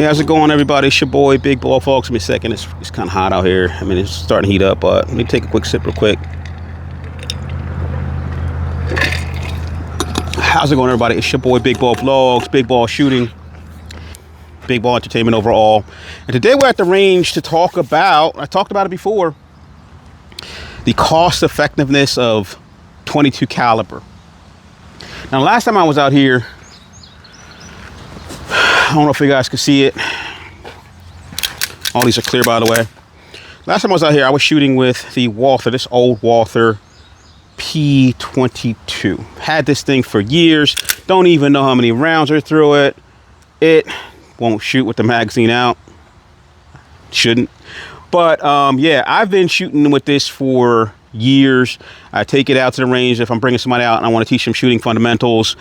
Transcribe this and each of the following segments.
Hey, how's it going, everybody? It's your boy, Big Ball Folks. Give me a second. It's kind of hot out here. I mean, it's starting to heat up, but let me take a quick sip real quick. How's it going, everybody? It's your boy, Big Ball Vlogs, Big Ball Shooting, Big Ball Entertainment overall. And today we're at the range to talk about, I talked about it before, the cost effectiveness of .22 caliber. Now, last time I was out here, I don't know if you guys can see it. All these are clear, by the way. Last time I was out here, I was shooting with the Walther, this old Walther P22. Had this thing for years. Don't even know how many rounds are through it. It won't shoot with the magazine out. Shouldn't. But yeah, I've been shooting with this for years. I take it out to the range if I'm bringing somebody out and I want to teach them shooting fundamentals,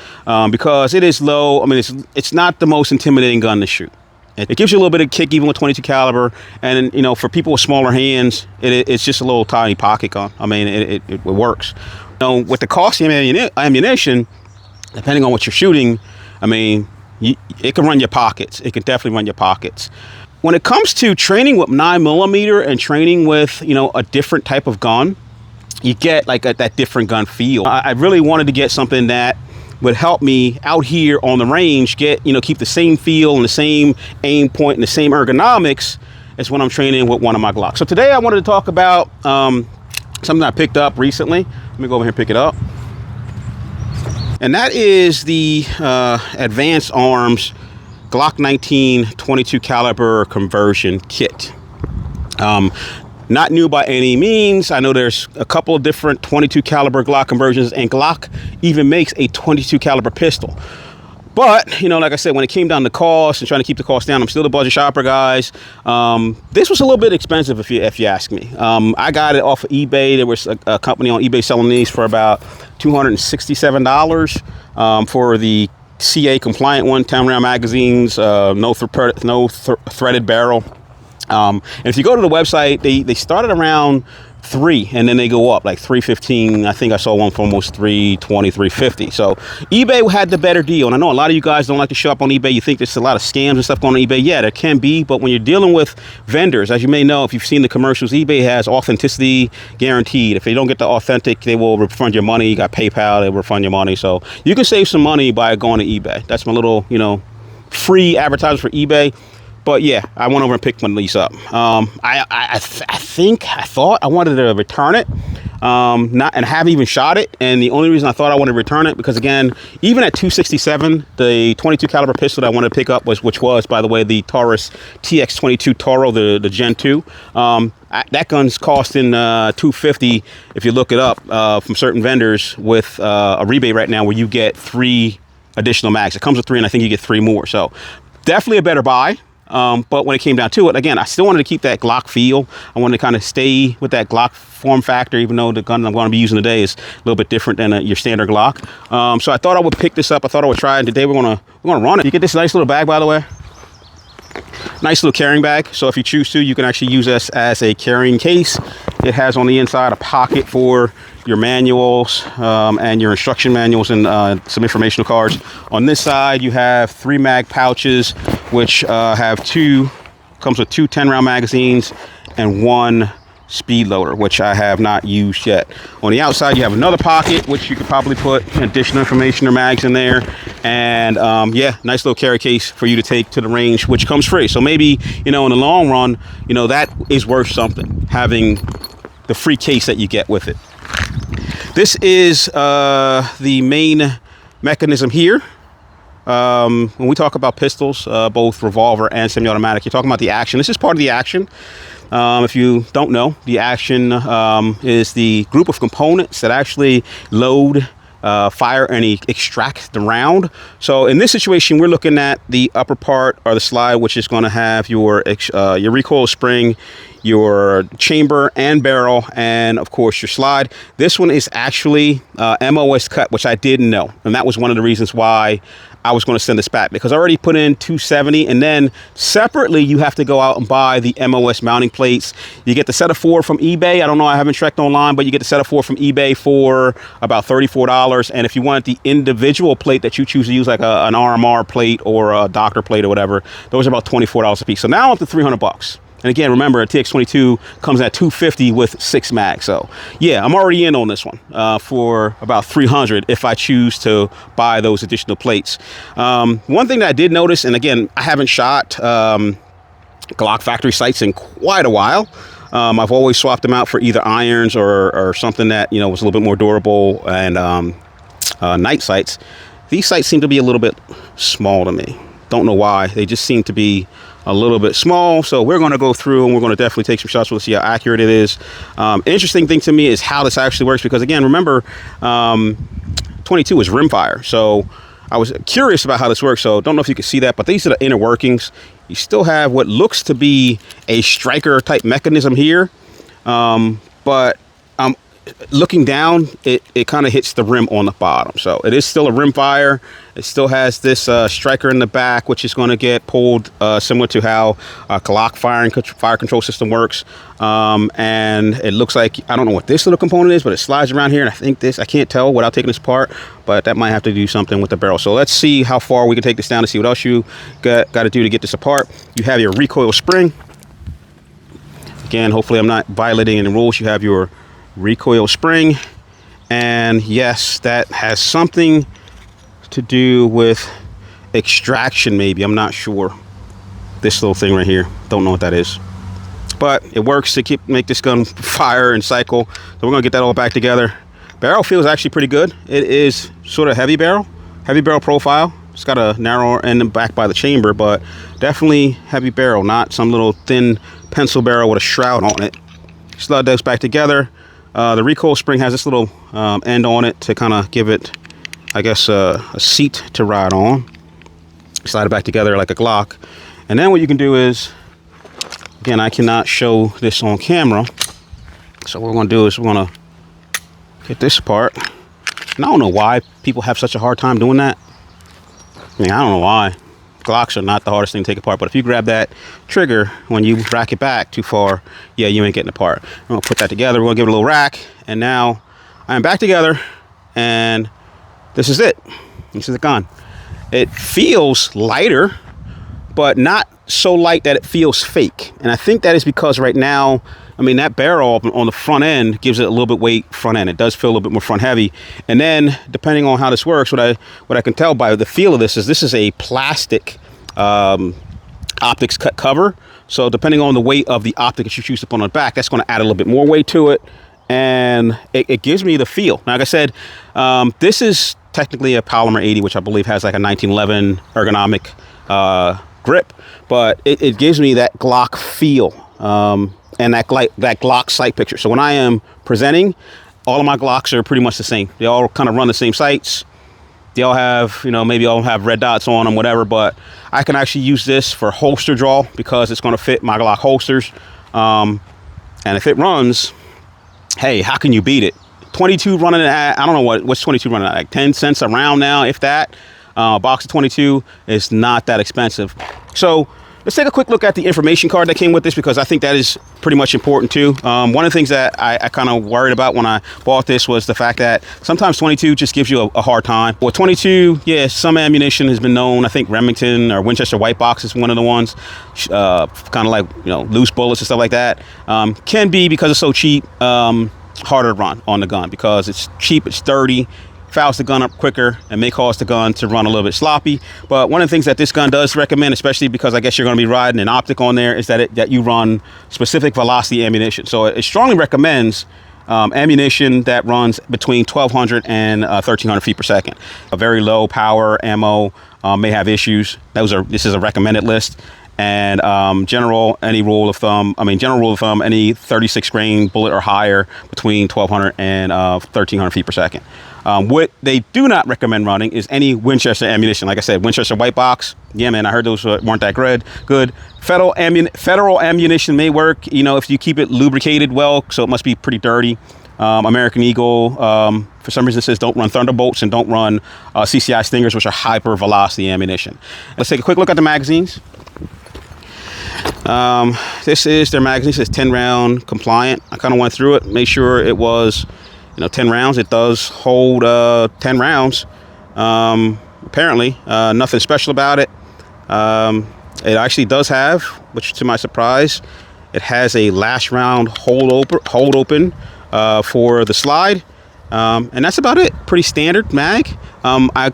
because it is low. I mean, it's not the most intimidating gun to shoot. It gives you a little bit of kick even with .22 caliber, and you know, for people with smaller hands, it's just a little tiny pocket gun. I mean, it works. You know, with the cost of ammunition, depending on what you're shooting, I mean, it can run your pockets. It can definitely run your pockets. When it comes to training with 9mm and training with, you know, a different type of gun, you get like that different gun feel. I really wanted to get something that would help me out here on the range keep the same feel and the same aim point and the same ergonomics as when I'm training with one of my Glocks. So today I wanted to talk about something I picked up recently. Let me go over here and pick it up. And that is the Advanced Arms Glock 19 .22 caliber conversion kit. Not new by any means. I know there's a couple of different .22 caliber Glock conversions, and Glock even makes a .22 caliber pistol. But, you know, like I said, when it came down to cost and trying to keep the cost down, I'm still a budget shopper, guys. This was a little bit expensive if you ask me. I got it off of eBay. There was a company on eBay selling these for about $267 for the CA compliant one, 10-round magazines, no threaded barrel. And if you go to the website, they started around $3 and then they go up like $315. I think I saw one for almost $320, $350. So eBay had the better deal. And I know a lot of you guys don't like to shop on eBay. You think there's a lot of scams and stuff going on eBay. Yeah, there can be, but when you're dealing with vendors, as you may know, if you've seen the commercials, eBay has authenticity guaranteed. If you don't get the authentic, they will refund your money. You got PayPal, they will refund your money. So you can save some money by going to eBay. That's my little, you know, free advertisement for eBay. But yeah, I went over and picked one of these up. I thought I wanted to return it, and haven't even shot it. And the only reason I thought I wanted to return it, because again, even at $267, the .22 caliber pistol that I wanted to pick up which was, by the way, the Taurus TX22 Toro, the Gen 2. That gun's costing $250 if you look it up from certain vendors with a rebate right now where you get 3 additional mags. It comes with 3, and I think you get 3 more. So definitely a better buy. But when it came down to it, again, I still wanted to keep that Glock feel. I wanted to kind of stay with that Glock form factor, even though the gun I'm going to be using today is a little bit different than your standard Glock. So I thought I would pick this up. I thought I would try it. Today we're gonna run it. You get this nice little bag, by the way. Nice little carrying bag. So if you choose to, you can actually use this as a carrying case. It has on the inside a pocket for your manuals and your instruction manuals and some informational cards. On this side, you have 3 mag pouches, which comes with 2 10-round magazines and 1 speed loader, which I have not used yet. On the outside, you have another pocket, which you could probably put additional information or mags in there. And yeah, nice little carry case for you to take to the range, which comes free. So maybe, you know, in the long run, you know, that is worth something, having the free case that you get with it. This is the main mechanism here. When we talk about pistols, both revolver and semi-automatic, you're talking about the action. This is part of the action. If you don't know, the action is the group of components that actually load, fire, and extract the round. So in this situation, we're looking at the upper part or the slide, which is going to have your recoil spring, your chamber and barrel, and of course your slide. This one is actually MOS cut, which I didn't know, and that was one of the reasons why I was going to send this back, because I already put in 270, and then separately you have to go out and buy the MOS mounting plates. You get the set of 4 from eBay. I don't know, I haven't checked online, but you get the set of 4 from eBay for about $34. And if you want the individual plate that you choose to use, like an RMR plate or a Doctor plate or whatever, those are about $24 a piece. So now up to $300. And again, remember, a TX22 comes at $250 with 6 mags. So yeah, I'm already in on this one for about $300 if I choose to buy those additional plates. One thing that I did notice, and again, I haven't shot Glock factory sights in quite a while. I've always swapped them out for either irons or something that, you know, was a little bit more durable, and night sights. These sights seem to be a little bit small to me. Don't know why. They just seem to be a little bit small. So we're going to go through and we're going to definitely take some shots. We'll see how accurate it is. Interesting thing to me is how this actually works, because again, remember, 22 is rimfire. So I was curious about how this works. So don't know if you can see that, but these are the inner workings. You still have what looks to be a striker type mechanism here. But looking down, it kind of hits the rim on the bottom. So it is still a rim fire. It still has this striker in the back, which is going to get pulled similar to how a Glock fire control system works. And it looks like, I don't know what this little component is, but it slides around here. And I think I can't tell without taking this apart, but that might have to do something with the barrel. So let's see how far we can take this down to see what else you got to do to get this apart. You have your recoil spring. Again, hopefully I'm not violating any rules. You have your recoil spring, and yes, that has something to do with extraction, maybe. I'm not sure. This little thing right here, don't know what that is, but it works to make this gun fire and cycle. So we're gonna get that all back together. Barrel feels actually pretty good. It is sort of heavy barrel profile. It's got a narrower end back by the chamber, but definitely heavy barrel, not some little thin pencil barrel with a shroud on it. Slide those back together. The recoil spring has this little end on it to kind of give it, I guess, a seat to ride on. Slide it back together like a Glock. And then what you can do is, again, I cannot show this on camera. So what we're going to do is we're going to get this apart. And I don't know why people have such a hard time doing that. I mean, I don't know why. Glocks are not the hardest thing to take apart, but if you grab that trigger when you rack it back too far, yeah, you ain't getting apart. I'm gonna put that together. We're gonna give it a little rack, and now I am back together, and this is it. This is the gun. It feels lighter, but not so light that it feels fake. And I think that is because right now, I mean, that barrel on the front end gives it a little bit weight front end. It does feel a little bit more front heavy. And then depending on how this works, what I can tell by the feel of this is a plastic optics cut cover. So depending on the weight of the optic that you choose to put on the back, that's going to add a little bit more weight to it. And it gives me the feel. Now, like I said, this is technically a Polymer 80, which I believe has like a 1911 ergonomic grip, but it gives me that Glock feel. And that Glock sight picture. So when I am presenting, all of my Glocks are pretty much the same. They all kind of run the same sights. They all have, you know, maybe all have red dots on them, whatever, but I can actually use this for holster draw because it's going to fit my Glock holsters. And if it runs, hey, how can you beat it? 22 running at, I don't know what's 22 running at, like 10 cents a round now, if that. A box of 22 is not that expensive. So let's take a quick look at the information card that came with this, because I think that is pretty much important too. One of the things that I kind of worried about when I bought this was the fact that sometimes 22 just gives you a hard time. With 22, yeah, some ammunition has been known. I think Remington or Winchester White Box is one of the ones, kind of like, you know, loose bullets and stuff like that. Can be, because it's so cheap, harder to run on the gun because it's cheap, it's sturdy, fouls the gun up quicker, and may cause the gun to run a little bit sloppy. But one of the things that this gun does recommend, especially because I guess you're going to be riding an optic on there, is that you run specific velocity ammunition. So it strongly recommends ammunition that runs between 1,200 and 1,300 feet per second. A very low power ammo may have issues. This is a recommended list. And any rule of thumb, any 36 grain bullet or higher between 1200 and 1300 feet per second. What they do not recommend running is any Winchester ammunition. Like I said, Winchester white box. Yeah, man, I heard those weren't that good. Federal ammunition may work, if you keep it lubricated well, so it must be pretty dirty. American Eagle, for some reason, says don't run Thunderbolts and don't run CCI Stingers, which are hyper velocity ammunition. Let's take a quick look at the magazines. This is their magazine. It says 10 round compliant. I kind of went through it, made sure it was 10 rounds. It does hold 10 rounds. Apparently, nothing special about it. It actually does have, which to my surprise, it has a last round hold open for the slide. And that's about it. Pretty standard mag. I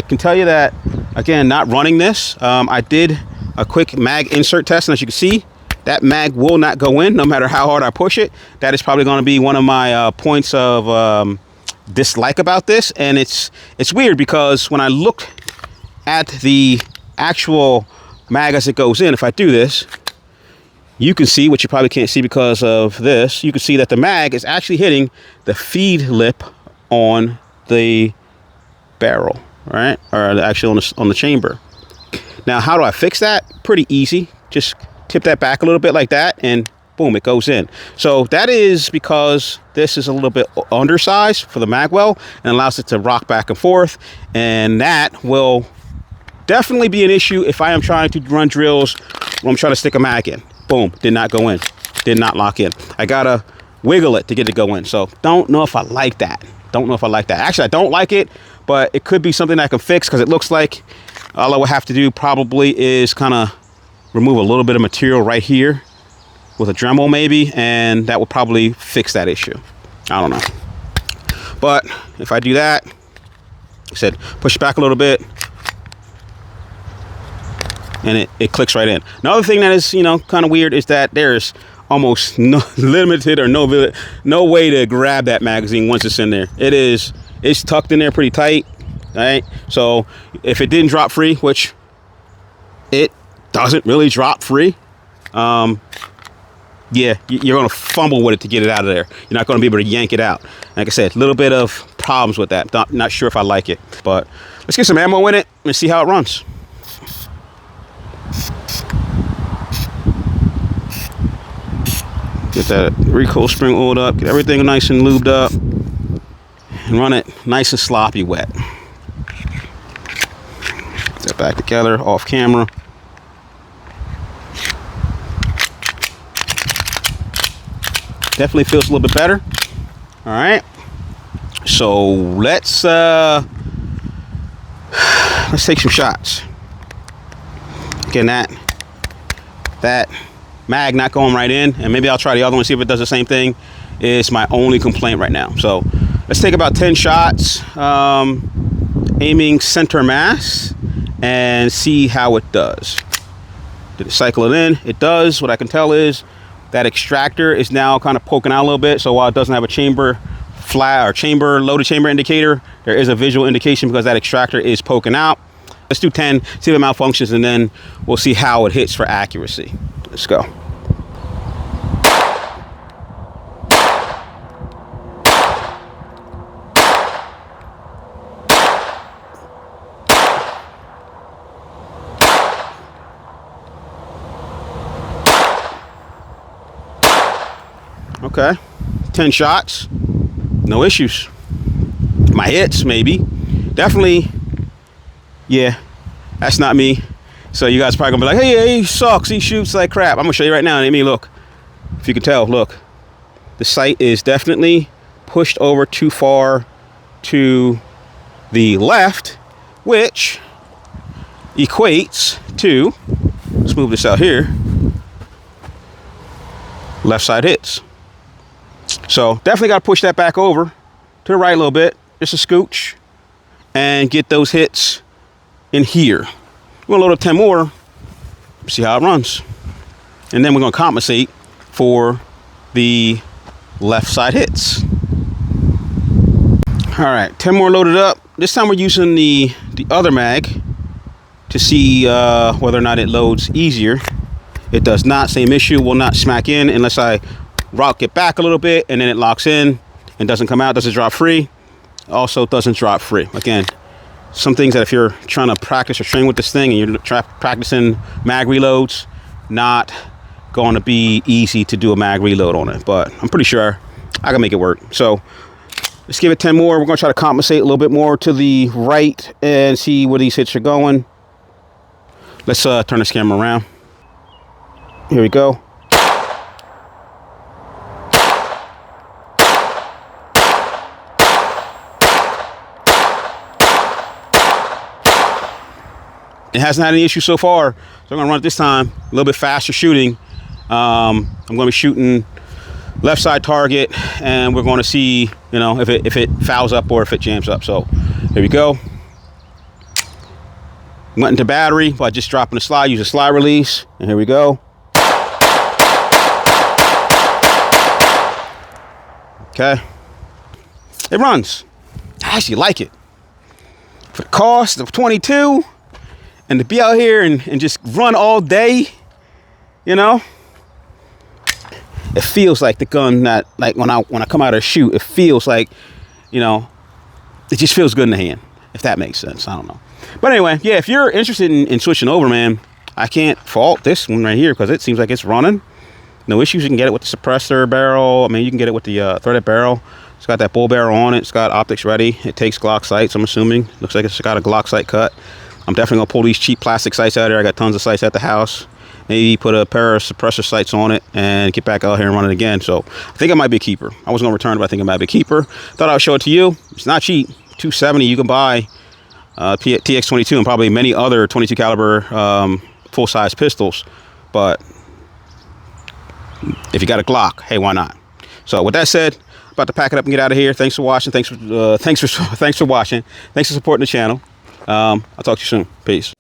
can tell you that, again, not running this, I did a quick mag insert test, and as you can see, that mag will not go in no matter how hard I push it. That is probably going to be one of my points of dislike about this. And it's weird because when I look at the actual mag as it goes in, if I do this, you can see, what you probably can't see because of this, you can see that the mag is actually hitting the feed lip on the barrel, right? Or actually on the chamber. Now, how do I fix that? Pretty easy. Just tip that back a little bit like that, and boom, it goes in. So that is because this is a little bit undersized for the mag well and allows it to rock back and forth. And that will definitely be an issue if I am trying to run drills where I'm trying to stick a mag in. Boom, did not go in. Did not lock in. I gotta wiggle it to get it to go in. So don't know if I like that. Actually, I don't like it, but it could be something I can fix because it looks like all I would have to do probably is kind of remove a little bit of material right here with a Dremel maybe, and that would probably fix that issue. I don't know. But if I do that, like I said, push it back a little bit, and it clicks right in. Another thing that is, kind of weird is that there's almost no limited or no way to grab that magazine once it's in there. It's tucked in there pretty tight. All right, so if it didn't drop free, which it doesn't really drop free, yeah, you're gonna fumble with it to get it out of there. You're not gonna be able to yank it out. Like I said, a little bit of problems with that. Not sure if I like it, but let's get some ammo in it and see how it runs. Get that recoil spring oiled up, get everything nice and lubed up, and run it nice and sloppy wet. Get that back together, off camera. Definitely feels a little bit better. All right, so let's take some shots. Again, that mag not going right in, and maybe I'll try the other one, see if it does the same thing. It's my only complaint right now. So let's take about 10 shots, aiming center mass, and see how it does. Did it cycle it in? It does. What I can tell is that extractor is now kind of poking out a little bit. So while it doesn't have a chamber flat or loaded chamber indicator, there is a visual indication because that extractor is poking out. Let's do 10, see if it malfunctions, and then we'll see how it hits for accuracy. Let's go. Okay, 10 shots, no issues. My hits, maybe. Definitely, yeah, that's not me. So you guys probably gonna be like, hey, he sucks, he shoots like crap. I'm gonna show you right now. I mean, look, if you can tell, look, the sight is definitely pushed over too far to the left, which equates to, let's move this out here, left side hits. So definitely got to push that back over to the right a little bit, just a scooch, and get those hits in here. We're gonna load up 10 more, see how it runs, and then we're gonna compensate for the left side hits. All right, 10 more loaded up. This time we're using the other mag, to see whether or not it loads easier. It does not. Same issue. Will not smack in unless I rock it back a little bit, and then it locks in and doesn't come out. Doesn't drop free. Also doesn't drop free. Again, some things that if you're trying to practice or train with this thing and you're practicing mag reloads, not going to be easy to do a mag reload on it, but I'm pretty sure I can make it work. So let's give it 10 more. We're going to try to compensate a little bit more to the right and see where these hits are going. Let's turn this camera around. Here we go. It hasn't had any issue so far, so I'm going to run it this time a little bit faster shooting. I'm going to be shooting left side target, and we're going to see, you know, if it fouls up or if it jams up. So here we go. Went into battery by just dropping the slide. Use a slide release, and here we go. Okay, it runs. I actually like it for the cost of 22. And to be out here and just run all day, you know, it feels like the gun that, like when I come out or shoot, it feels like, you know, it just feels good in the hand, if that makes sense. I don't know. But anyway, yeah, if you're interested in switching over, man, I can't fault this one right here because it seems like it's running. No issues. You can get it with the suppressor barrel. I mean, you can get it with the threaded barrel. It's got that bull barrel on it. It's got optics ready. It takes Glock sights, I'm assuming. Looks like it's got a Glock sight cut. I'm definitely going to pull these cheap plastic sights out of there. I got tons of sights at the house. Maybe put a pair of suppressor sights on it and get back out here and run it again. So I think it might be a keeper. I was going to return it, but I think it might be a keeper. Thought I would show it to you. It's not cheap. $270. You can buy TX22 and probably many other 22 caliber full-size pistols. But if you got a Glock, hey, why not? So with that said, about to pack it up and get out of here. Thanks for watching. Thanks for watching. Thanks for supporting the channel. I'll talk to you soon. Peace.